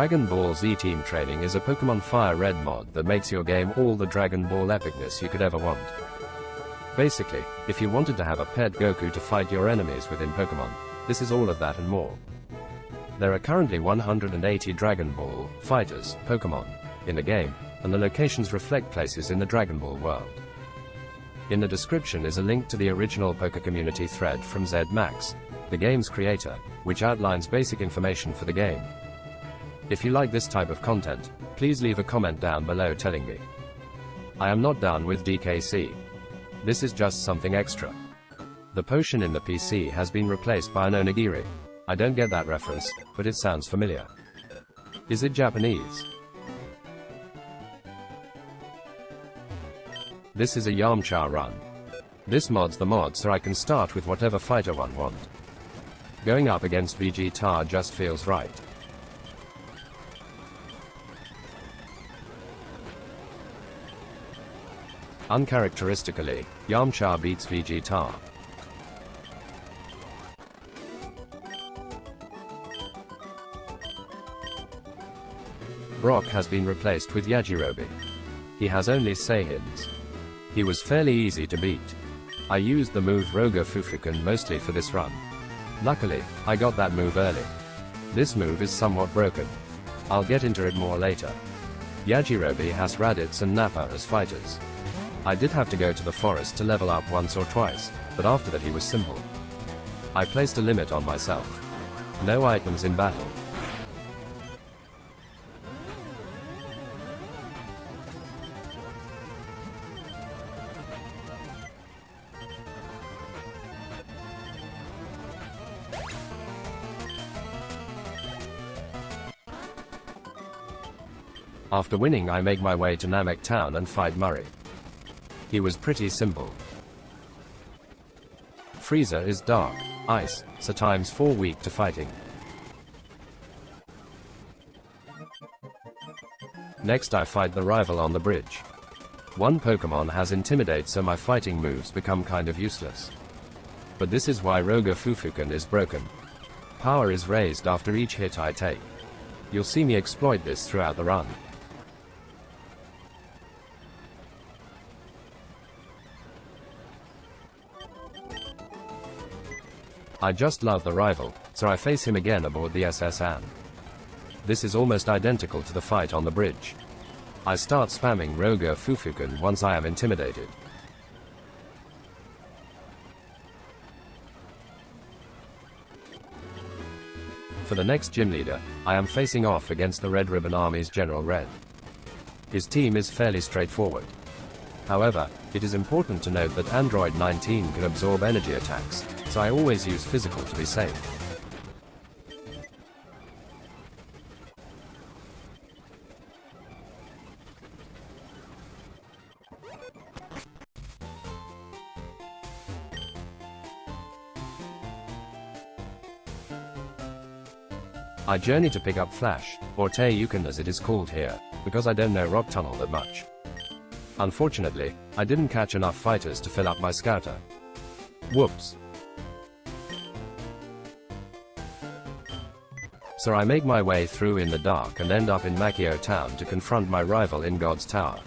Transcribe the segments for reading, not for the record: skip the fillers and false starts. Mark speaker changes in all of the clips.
Speaker 1: Dragon Ball Z Team Training is a Pokémon Fire Red mod that makes your game all the Dragon Ball epicness you could ever want. Basically, if you wanted to have a pet Goku to fight your enemies within Pokémon, this is all of that and more. There are currently 180 Dragon Ball fighters, Pokémon, in the game, and the locations reflect places in the Dragon Ball world. In the description is a link to the original Pokécommunity thread from ZMax, the game's creator, which outlines basic information for the game. If you like this type of content, please leave a comment down below telling me. I am not done with DKC. This is just something extra. The potion in the PC has been replaced by an onigiri. I don't get that reference, but it sounds familiar. Is it Japanese? This is a Yamcha Run. This mod's the mod so I can start with whatever fighter one want. Going up against Vegeta just feels right. Uncharacteristically, Yamcha beats Vegeta. Brock has been replaced with Yajirobe. He has only Saiyans. He was fairly easy to beat. I used the move Roga Fufuken mostly for this run. Luckily, I got that move early. This move is somewhat broken. I'll get into it more later. Yajirobe has Raditz and Nappa as fighters. I did have to go to the forest to level up once or twice, but after that he was simple. I placed a limit on myself. No items in battle. After winning, I make my way to Namek Town and fight Murray. He was pretty simple. Frieza is dark, ice, so times 4 weak to fighting. Next I fight the rival on the bridge. One Pokemon has Intimidate, so my fighting moves become kind of useless. But this is why Roga Fufuken is broken. Power is raised after each hit I take. You'll see me exploit this throughout the run. I just love the rival, so I face him again aboard the SS Anne. This is almost identical to the fight on the bridge. I start spamming Roga Fufuken once I am intimidated. For the next gym leader, I am facing off against the Red Ribbon Army's General Red. His team is fairly straightforward. However, it is important to note that Android 19 can absorb energy attacks, so I always use physical to be safe. I journey to pick up Flash, or Taiyuken as it is called here, because I don't know Rock Tunnel that much. Unfortunately, I didn't catch enough fighters to fill up my scouter. Whoops. So I make my way through in the dark and end up in Makio Town to confront my rival in God's Tower.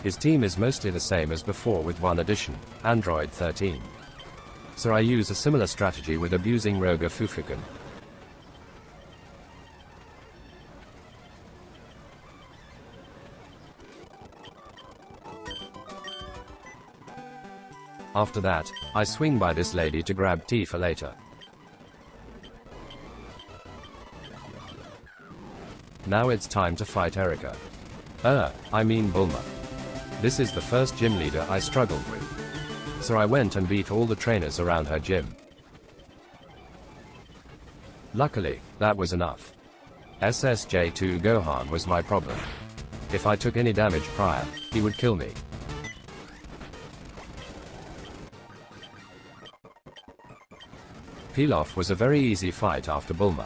Speaker 1: His team is mostly the same as before with one addition, Android 13. So I use a similar strategy with abusing Roga Fufuken. After that, I swing by this lady to grab tea for later. Now it's time to fight Erika. I mean Bulma. This is the first gym leader I struggled with. So I went and beat all the trainers around her gym. Luckily, that was enough. SSJ2 Gohan was my problem. If I took any damage prior, he would kill me. Pilaf was a very easy fight after Bulma.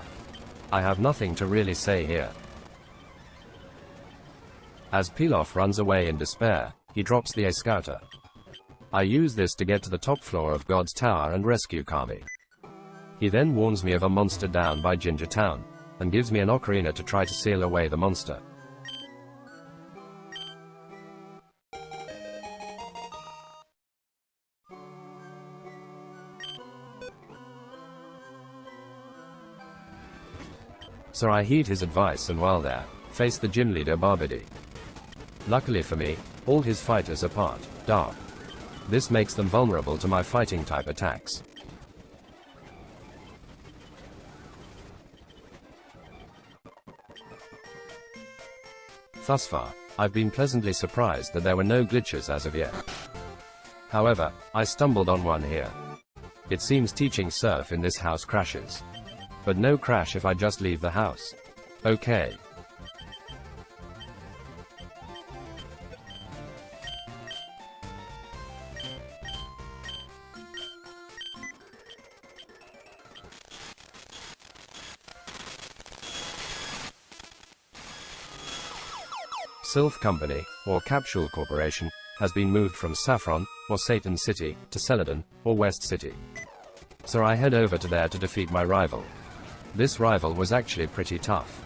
Speaker 1: I have nothing to really say here. As Pilaf runs away in despair, he drops the A-Scouter. I use this to get to the top floor of God's Tower and rescue Kami. He then warns me of a monster down by Ginger Town. and gives me an ocarina to try to seal away the monster. So I heed his advice and while there, face the gym leader Barbidi. Luckily for me, all his fighters are part dark. This makes them vulnerable to my fighting type attacks. Thus far, I've been pleasantly surprised that there were no glitches as of yet. However, I stumbled on one here. It seems teaching surf in this house crashes. But no crash if I just leave the house. Okay. Sylph Company, or Capsule Corporation, has been moved from Saffron, or Satan City, to Celadon, or West City. So I head over to there to defeat my rival. This rival was actually pretty tough.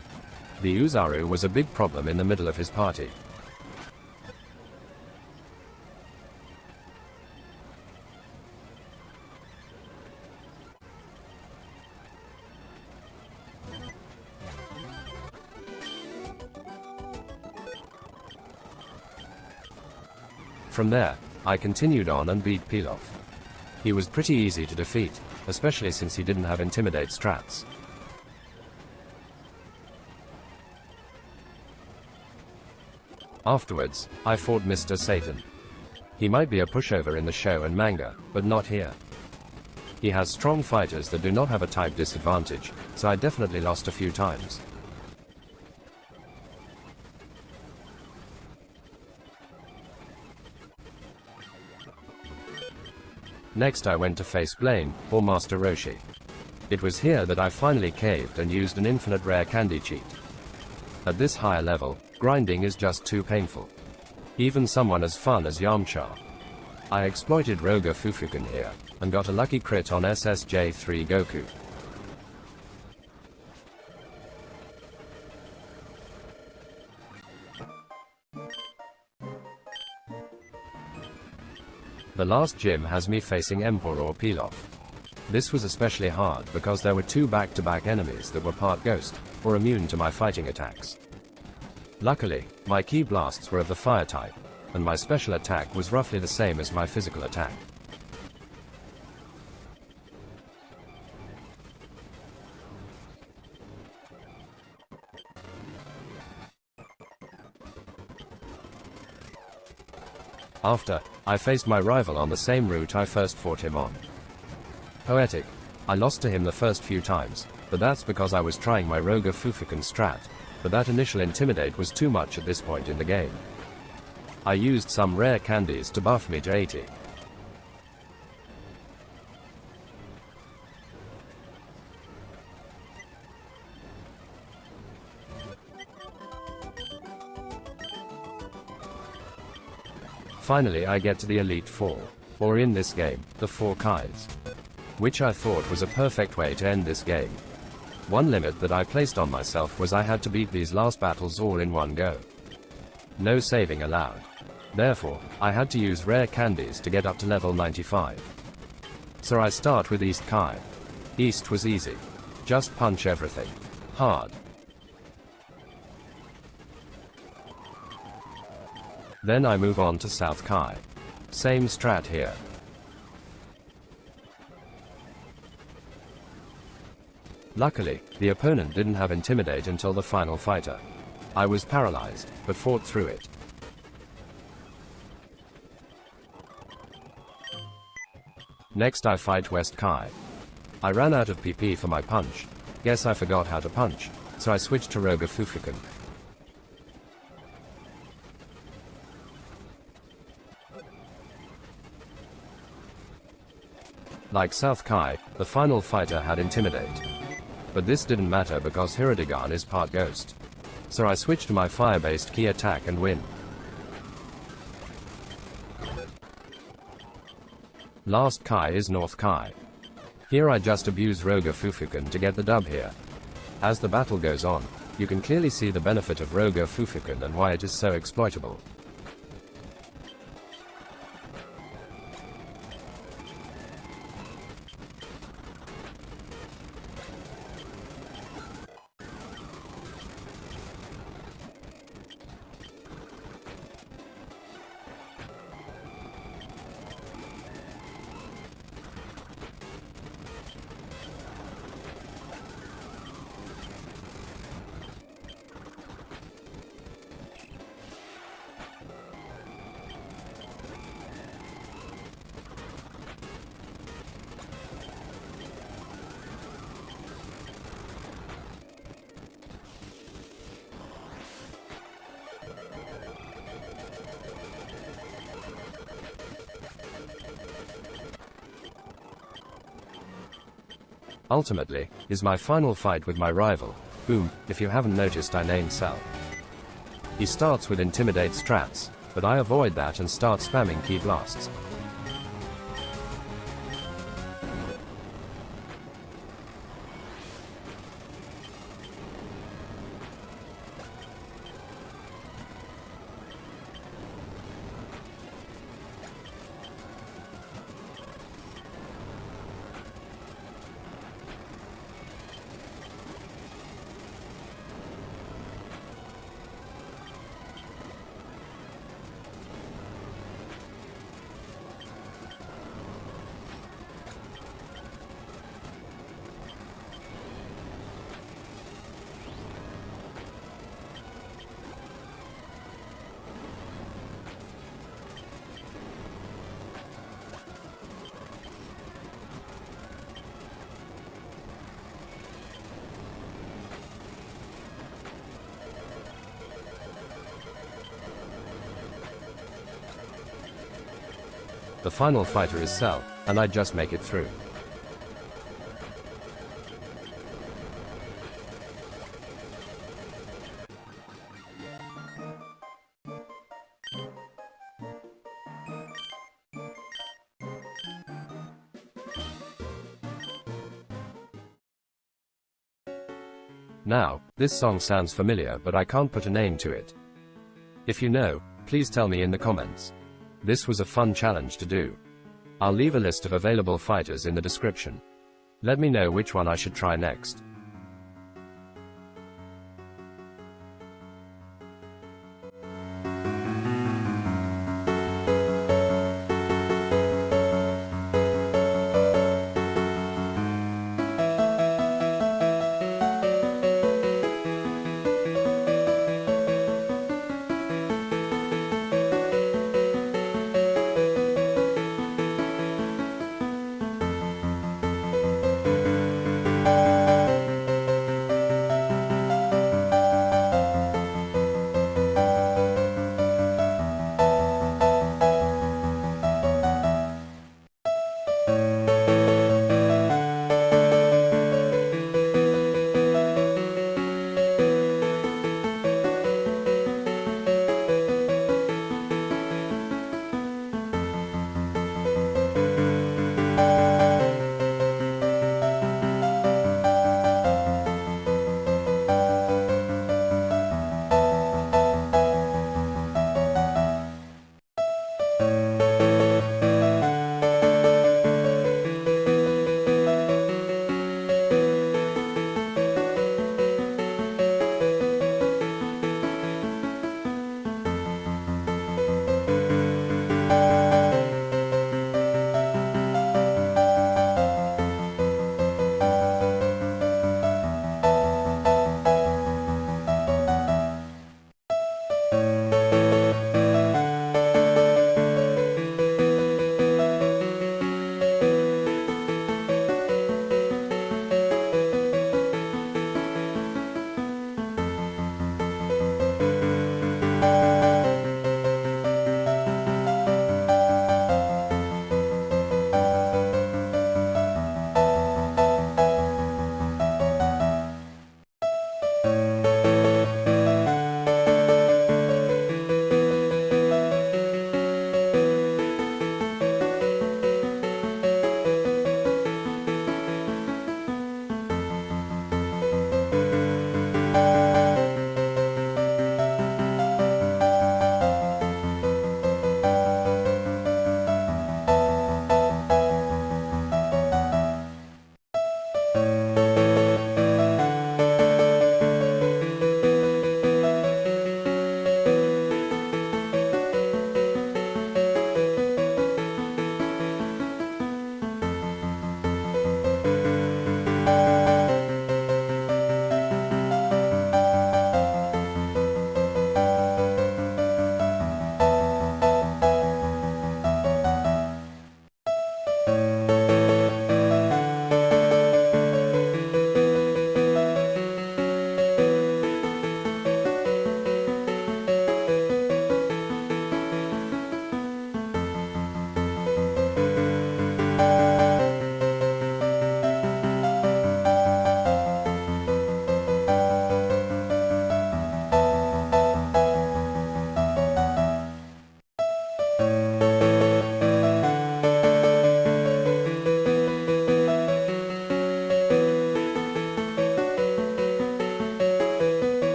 Speaker 1: The Uzaru was a big problem in the middle of his party. From there, I continued on and beat Pilaf. He was pretty easy to defeat, especially since he didn't have Intimidate strats. Afterwards, I fought Mr. Satan. He might be a pushover in the show and manga, but not here. He has strong fighters that do not have a type disadvantage, so I definitely lost a few times. Next I went to face Blaine, or Master Roshi. It was here that I finally caved and used an infinite rare candy cheat. At this higher level, grinding is just too painful. Even someone as fun as Yamcha. I exploited Roga Fufuken here, and got a lucky crit on SSJ3 Goku. The last gym has me facing Emperor Pilaf. This was especially hard because there were two back-to-back enemies that were part ghost, or immune to my fighting attacks. Luckily, my key blasts were of the fire type, and my special attack was roughly the same as my physical attack. After, I faced my rival on the same route I first fought him on. Poetic. I lost to him the first few times, but that's because I was trying my Roga Fufuken strat, but that initial Intimidate was too much at this point in the game. I used some rare candies to buff me to 80. Finally I get to the Elite Four, or in this game, the 4 Kais. Which I thought was a perfect way to end this game. One limit that I placed on myself was I had to beat these last battles all in one go. No saving allowed. Therefore, I had to use rare candies to get up to level 95. So I start with East Kai. East was easy. Just punch everything hard. Then I move on to South Kai. Same strat here. Luckily, the opponent didn't have Intimidate until the final fighter. I was paralyzed, but fought through it. Next I fight West Kai. I ran out of PP for my punch. Guess I forgot how to punch, so I switched to Roga Fufuken. Like South Kai, the final fighter had Intimidate. But this didn't matter because Hirodigan is part ghost. So I switched to my fire-based key attack and win. Last Kai is North Kai. Here I just abuse Roga Fufuken to get the dub here. As the battle goes on, you can clearly see the benefit of Roger Fufuken and why it is so exploitable. Ultimately, is my final fight with my rival, whom, if you haven't noticed, I named Cell. He starts with Intimidate strats, but I avoid that and start spamming Ki blasts. The final fighter is Cell, and I just make it through. Now, this song sounds familiar, but I can't put a name to it. If you know, please tell me in the comments. This was a fun challenge to do. I'll leave a list of available fighters in the description. Let me know which one I should try next.